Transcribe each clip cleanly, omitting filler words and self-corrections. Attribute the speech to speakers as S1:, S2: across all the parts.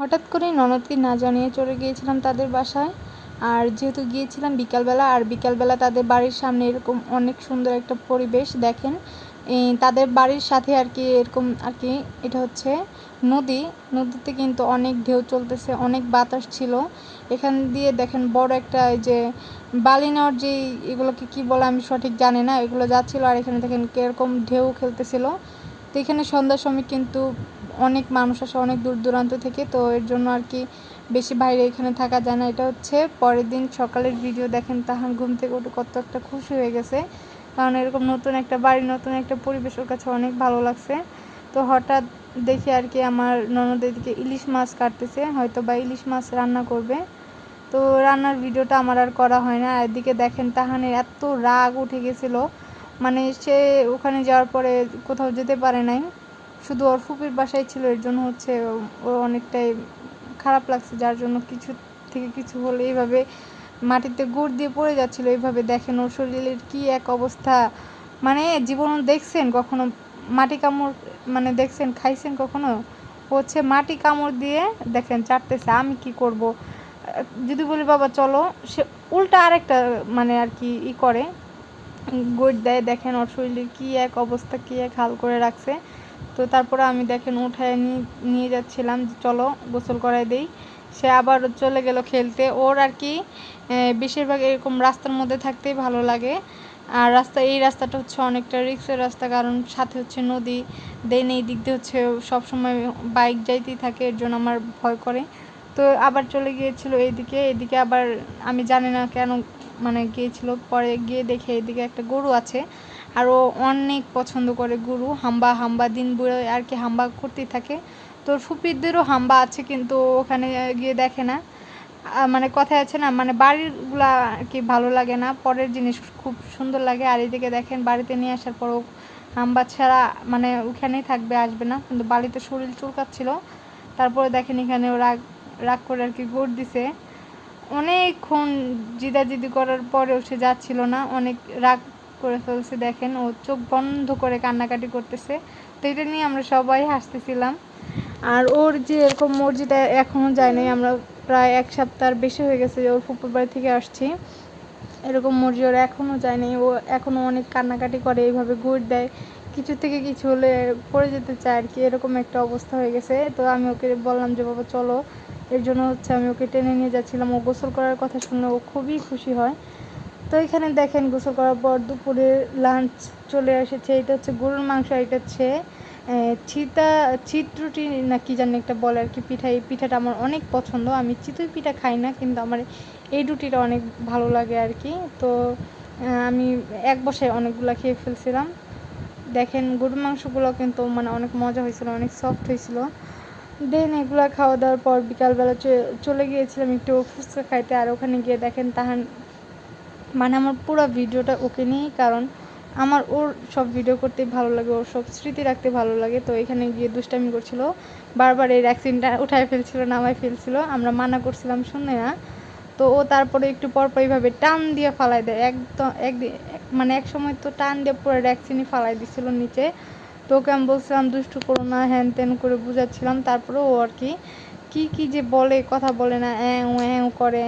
S1: হঠাৎ করেই ননদকে না জানিয়ে চলে গিয়েছিলাম তাদের বাসায়। আর যেহেতু গিয়েছিলাম বিকালবেলা, আর বিকালবেলা তাদের বাড়ির সামনে এরকম অনেক সুন্দর একটা পরিবেশ দেখেন। তাদের বাড়ির সাথে আর কি এরকম আর কি এটা হচ্ছে নদী। নদীতে কিন্তু অনেক ঢেউ চলতেছে, অনেক বাতাস ছিল। এখান দিয়ে দেখেন বড় একটা এই যে বালি নেওয়ার যে এগুলোকে কি বলে আমি সঠিক জানি না, এগুলো যাচ্ছিলো। আর এখানে দেখেন কীরকম ঢেউ খেলতেছিল। তো এখানে সন্ধ্যার সময় কিন্তু অনেক মানুষ আসে অনেক দূর দূরান্ত থেকে, তো এর জন্য আর কি বেশি বাইরে এখানে থাকা যায় না। এটা হচ্ছে পরের দিন সকালের ভিডিও। দেখেন তাহার ঘুম থেকে উঠে কত একটা খুশি হয়ে গেছে, কারণ এরকম নতুন একটা বাড়ি, নতুন একটা পরিবেশ ওর কাছে অনেক ভালো লাগছে। তো হঠাৎ দেখি আর কি আমার ননদ এদিকে ইলিশ মাছ কাটতেছে, হয়তো বা ইলিশ মাছ রান্না করবে। তো রান্নার ভিডিওটা আমার আর করা হয় না। এদিকে দেখেন তাহানের এত রাগ উঠে গেছিলো, মানে সে ওখানে যাওয়ার পরে কোথাও যেতে পারে নাই, শুধু ওর ফুপির বাসায় ছিল। এর জন্য হচ্ছে ওর অনেকটাই খারাপ লাগছে, যার জন্য কিছু থেকে কিছু হলে এইভাবে মাটিতে গুড় দিয়ে পড়ে যাচ্ছিলো। এইভাবে দেখেন ওর শরীরের কি এক অবস্থা। মানে জীবনে দেখছেন কখনো মাটি কামড়, মানে দেখছেন খাইছেন কখনো? হচ্ছে মাটি কামড় দিয়ে দেখেন চাটতেছে। আমি কি করব, যদি বলি বাবা চলো, সে উল্টা আরেকটা মানে আর কি করে গুড় দেয়। দেখেন ওর শরীরের কী এক অবস্থা, কী এক হাল করে রাখছে। তো তারপরে আমি দেখেন উঠায় নিয়ে যাচ্ছিলাম, চলো গোসল করাই দেই। সে আবার চলে গেল খেলতে। ওর আর কি বেশিরভাগ এরকম রাস্তার মধ্যে থাকতেই ভালো লাগে। আর এই রাস্তাটা হচ্ছে অনেকটা রিক্সের রাস্তা, কারণ সাথে হচ্ছে নদী। দেন এই দিক দিয়ে হচ্ছে সবসময় বাইক যাইতেই থাকে, এর জন্য আমার ভয় করে। তো আবার চলে গিয়েছিল এদিকে আবার আমি জানি না কেন মানে গিয়েছিল। পরে গিয়ে দেখে এদিকে একটা গরু আছে, আর ও অনেক পছন্দ করে গরু। হাম্বা দিন বুড়ো আর কি হাম্বা করতেই থাকে। তোর ফুপিদেরও হাম্বা আছে, কিন্তু ওখানে গিয়ে দেখে না। মানে কথায় আছে না, মানে বাড়িরগুলা আর কি ভালো লাগে না, পরের জিনিস খুব সুন্দর লাগে। আর এদিকে দেখেন বাড়িতে নিয়ে আসার পরও হাম্বা ছাড়া মানে ওখানেই থাকবে, আসবে না। কিন্তু বাড়িতে শরীর চুলকাচ্ছিল। তারপরে দেখেন এখানে ও রাগ করে আর কি গোড় দিছে। অনেকক্ষণ জিদাজিদি করার পরেও সে যাচ্ছিল না, অনেক রাগ করে ফেলছে। দেখেন ও চোখ বন্ধ করে কান্নাকাটি করতেছে। তো এটা নিয়ে আমরা সবাই হাসতেছিলাম। আর ওর যে এরকম মসজিদে এখনও যায় নাই, আমরা প্রায় 1 সপ্তাহের বেশি হয়ে গেছে ওর ফুপুর বাড়ি থেকে আসছি। এরকম মসজিদ ওর এখনও যায়নি। ও এখনও অনেক কান্নাকাটি করে, এইভাবে ঘুর দেয়, কিছু থেকে কিছু হলে পড়ে যেতে চায় আর কি, এরকম একটা অবস্থা হয়ে গেছে। তো আমি ওকে বললাম যে বাবা চলো, এর জন্য হচ্ছে আমি ওকে টেনে নিয়ে যাচ্ছিলাম। ও গোসল করার কথা শুনে ও খুবই খুশি হয়। তো এখানে দেখেন গোসল করার পর দুপুরে লাঞ্চ চলে এসেছে। এটা হচ্ছে গরুর মাংস, এটা হচ্ছে চিত্রুটি না কি জানি একটা বলে আর কি পিঠা। এই পিঠাটা আমার অনেক পছন্দ। আমি চিতই পিঠা খাই না, কিন্তু আমার এই রুটিটা অনেক ভালো লাগে আর কি। তো আমি এক বসায় অনেকগুলো খেয়ে ফেলছিলাম। দেখেন গরুর মাংসগুলো কিন্তু মানে অনেক মজা হয়েছিল, অনেক সফট হয়েছিল। দেন এগুলো খাওয়া দাওয়ার পর বিকালবেলা চলে গিয়েছিলাম একটু ফুচকা খাইতে। আর ওখানে গিয়ে দেখেন তাহান মানে আমার পুরো ভিডিওটা ওকে নিয়েই, কারণ আমার ওর সব ভিডিও করতে ভালো লাগে, ওর সব স্মৃতি রাখতে ভালো লাগে। তো এখানে গিয়ে দুষ্টামি করছিল, বারবার এই ভ্যাকসিনটা উঠায় ফেলছিল, নামায় ফেলছিল। আমরা মানা করছিলাম, শুনে না। তো ও তারপরে একটু পরপর এইভাবে টান দিয়ে ফালাই দেয় একদম। মানে এক সময় তো টান দিয়ে পুরো ভ্যাকসিনই ফালাই দিছিল নিচে। তো ওকে আমি বলছিলাম দুষ্টু করো না, হ্যান ত্যান করে বুঝাচ্ছিলাম। তারপরে ও আর কি যে বলে, কথা বলে না, অ্যাঁ করে,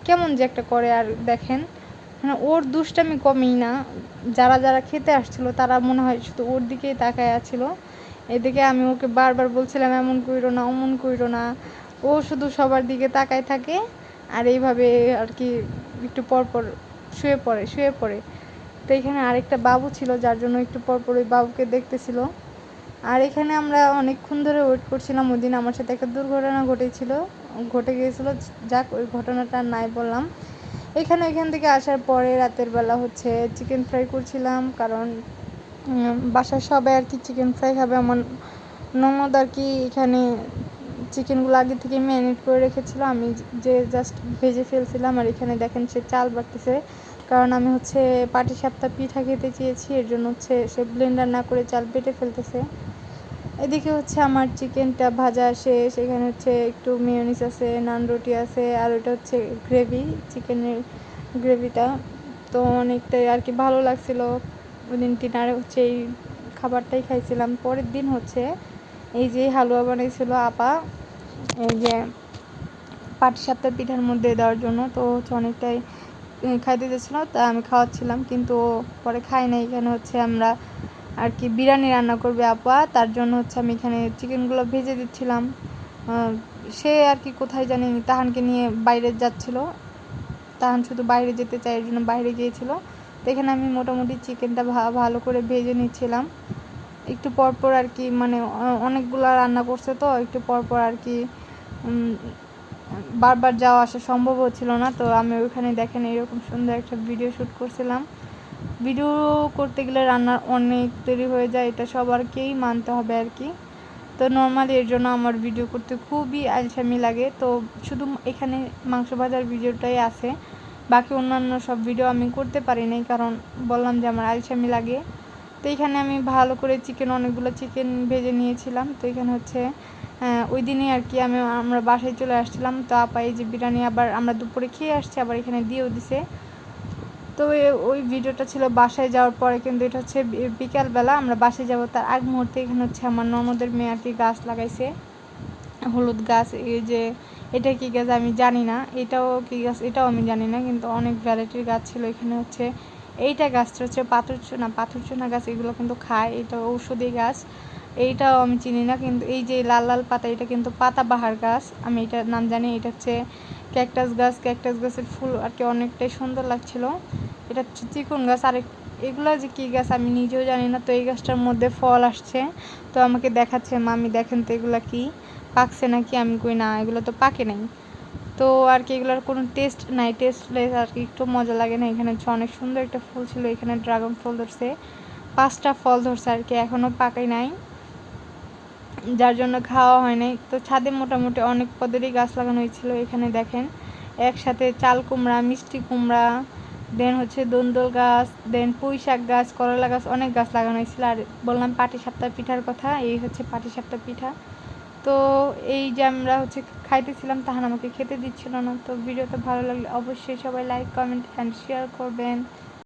S1: কেমন যে একটা করে। আর দেখেন মানে ওর দুষ্টামি কমেই না। যারা খেতে আসছিল তারা মনে হয় শুধু ওর দিকেই তাকায় আছিল। এদিকে আমি ওকে বারবার বলছিলাম এমন কইরো না, অমন কইরো না। ও শুধু সবার দিকে তাকায় থাকে, আর এইভাবে আর কি একটু পরপর শুয়ে পড়ে। তো এখানে আরেকটা বাবু ছিল, যার জন্য একটু পরপর ওই বাবুকে দেখতেছিল। আর এখানে আমরা অনেকক্ষণ ধরে ওয়েট করছিলাম। ওই দিন আমার সাথে একটা দুর্ঘটনা ঘটে গিয়েছিলো, যাক ওই ঘটনাটা নাই বললাম। এখান থেকে আসার পরে রাতের বেলা হচ্ছে চিকেন ফ্রাই করছিলাম, কারণ বাসার সবাই আর কি চিকেন ফ্রাই খাবে। আমার ননদ আর কি এখানে চিকেনগুলো আগে থেকে ম্যারিনেট করে রেখেছিলো, আমি যে জাস্ট ভেজে ফেলছিলাম। আর এখানে দেখেন সে চাল বাটতেছে, কারণ আমি হচ্ছে পাটিসাপটা পিঠা খেতে চেয়েছি, এর জন্য হচ্ছে সে ব্লেন্ডার না করে চাল বেটে ফেলতেছে। এদিকে হচ্ছে আমার চিকেনটা ভাজা শেষ। এখানে হচ্ছে একটু মেয়োনিজ আছে, নান রুটি আছে, আর ওটা হচ্ছে গ্রেভি, চিকেনের গ্রেভিটা। তো অনেকটাই আর কি ভালো লাগছিলো। ওই দিন ডিনারে হচ্ছে এই খাবারটাই খাইছিলাম। পরের দিন হচ্ছে এই যে হালুয়া বানিয়েছিল আপা, এই যে পাটিসাপটা পিঠার মধ্যে দেওয়ার জন্য। তো হচ্ছে অনেকটাই খাইতে দিয়েছিল, তা আমি খাওয়াচ্ছিলাম, কিন্তু পরে খাই নাই। এখানে হচ্ছে আমরা আর কি বিরিয়ানি রান্না করবে আপা, তার জন্য হচ্ছে আমি এখানে চিকেনগুলো ভেজে দিচ্ছিলাম। সে আর কি কোথায় জানি তাহানকে নিয়ে বাইরে যাচ্ছিল, তাহান শুধু বাইরে যেতে চায়, এর জন্য বাইরে গিয়েছিল। তো এখানে আমি মোটামুটি চিকেনটা ভালো করে ভেজে নিচ্ছিলাম। একটু পরপর আর কি, মানে অনেকগুলো রান্না করছে, তো একটু পরপর আর কি বারবার যাওয়া আসা সম্ভব হচ্ছিল না। তো আমি ওইখানে দেখেন এরকম সুন্দর একটা ভিডিও শ্যুট করছিলাম। ভিডিও করতে গেলে রান্নার অনেক দেরি হয়ে যায়, এটা সবারকেই মানতে হবে আর কি। তো নর্মালি এর জন্য আমার ভিডিও করতে খুবই আলসামি লাগে। তো শুধু এখানে মাংস ভাজার ভিডিওটাই আছে, বাকি অন্যান্য সব ভিডিও আমি করতে পারি নাই, কারণ বললাম যে আমার আলসামি লাগে। তো এখানে আমি ভালো করে অনেকগুলো চিকেন ভেজে নিয়েছিলাম। তো এখানে হচ্ছে ওই দিনই আর কি আমরা বাসায় চলে আসছিলাম। তো আপা এই যে বিরিয়ানি আবার আমরা দুপুরে খেয়ে আসছি, আবার এখানে দিয়েও দিছে। তো ওই ভিডিওটা ছিল বাসায় যাওয়ার পরে, কিন্তু এটা হচ্ছে বিকালবেলা আমরা বাসায় যাবো তার আগ মুহূর্তে। এখানে হচ্ছে আমার ননদের মেয়ে আর কি গাছ লাগাইছে, হলুদ গাছ। এই যে এটা কি গাছ আমি জানি না, এটাও কি গাছ এটাও আমি জানি না, কিন্তু অনেক ভ্যারাইটির গাছ ছিল এখানে। হচ্ছে এইটা গাছটা হচ্ছে পাথরচুনা গাছ, এগুলো কিন্তু খায়, এটা ঔষধি গাছ। এইটাও আমি চিনি না, কিন্তু এই যে লাল লাল পাতা, এটা কিন্তু পাতাবাহার গাছ, আমি এটার নাম জানি। এটা হচ্ছে ক্যাকটাস গাছের ফুল আর কি অনেকটাই সুন্দর লাগছিল। এটা হচ্ছে চিকন গাছ। আর এগুলো যে কী গাছ আমি নিজেও জানি না। তো এই গাছটার মধ্যে ফল আসছে, তো আমাকে দেখাচ্ছে, মামি দেখেন তো এগুলো কি পাকছে নাকি। আমি কই না, এগুলো তো পাকে নাই। তো আর কি এগুলোর কোনো টেস্ট নাই, টেস্টলেস আর কি, একটু মজা লাগে না। এখানে হচ্ছে অনেক সুন্দর একটা ফুল ছিল, এখানে ড্রাগন ফল ধরছে, 5টা ফল ধরছে আর কি, এখনও পাকাই নাই, যার জন্য খাওয়া হয় নাই। তো ছাদে মোটামুটি অনেক পদেরই গাছ লাগানো হয়েছিল। এখানে দেখেন একসাথে চাল কুমড়া, মিষ্টি কুমড়া, দেন হচ্ছে দন্দল গাছ, দেন পুঁই শাক গাছ, করলা গাছ, অনেক গাছ লাগানো হয়েছিল। আর বললাম পাটিসাপটা পিঠার কথা, এই হচ্ছে পাটিসাপটা পিঠা। তো এই যে আমরা হচ্ছে খাইতেছিলাম, তাহান আমাকে খেতে দিচ্ছিল না। তো ভিডিওটা ভালো লাগলে অবশ্যই সবাই লাইক, কমেন্ট অ্যান্ড শেয়ার করবেন।